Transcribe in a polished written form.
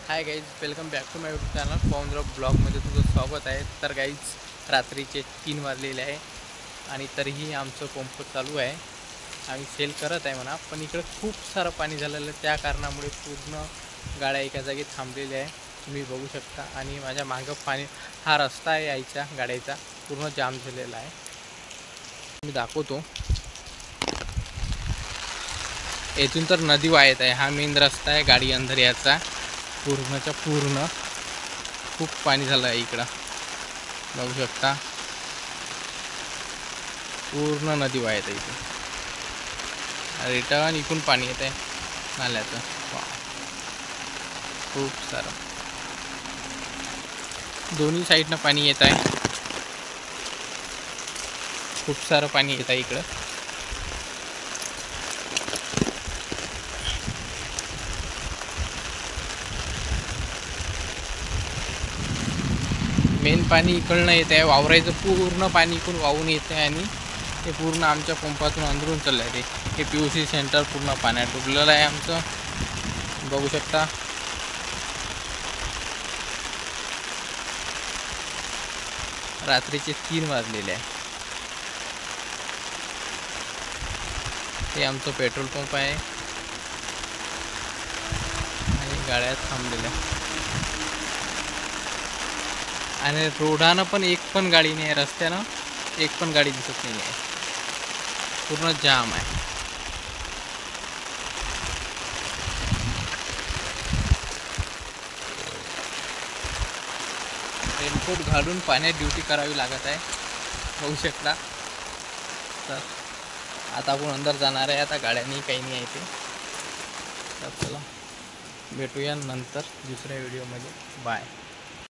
High guys, welcome back to my YouTube channel पॉन्ड्रॉप ब्लॉगमध्ये तुझं स्वागत आहे। तर गाईज रात्रीचे 3 वाजलेले आहे आणि तरीही आमचं पंप चालू आहे। आम्ही सेल करत आहे म्हणा, पण इकडे खूप सारं पाणी झालेलं आहे, त्या कारणामुळे पूर्ण गाड्या एका जागी थांबलेल्या आहे, तुम्ही बघू शकता। आणि माझ्या मागं पाणी, हा रस्ता आहे यायचा गाड्याचा, पूर्ण जाम झालेला आहे। मी दाखवतो, येथून तर नदी वाहत आहे, हा मेन रस्ता आहे गाडी अंदर याचा। पूर्णच्या पूर्ण खूप पाणी झालं आहे इकडं, बघू शकता पूर्ण नदी वाहत आहे इथे। रिटर्न इकडून पाणी येत आहे नाल्याचं, खूप सारं दोन्ही साईडनं पाणी येत आहे, खूप सारं पाणी येत आहे इकडं। मेन पाणी इकडनं येत आहे, वावराचं पूर्ण पाणी इकडून वाहून येते आणि ते पूर्ण आमच्या पंपातून अंदरून चाललं आहे। हे PUC सेंटर पूर्ण पाण्यात डुबलेलं आहे आमचं, बघू शकता। रात्रीचे 3 वाजलेले आहे। हे आमचं पेट्रोल पंप आहे आणि गाड्या थांबलेल्या, आणि रोडानं पण एक पण गाडी नाही आहे, रस्त्यानं एक पण गाडी दिसत नाही आहे, पूर्ण जाम आहे। रेनकोट घालून पाण्यात ड्युटी करावी लागत आहे, बघू शकता। तर आता आपण अंदर जाणार आहे, आता गाड्यांनी काही नाही आहे ते। तर चला भेटूया नंतर दुसऱ्या व्हिडिओमध्ये, बाय।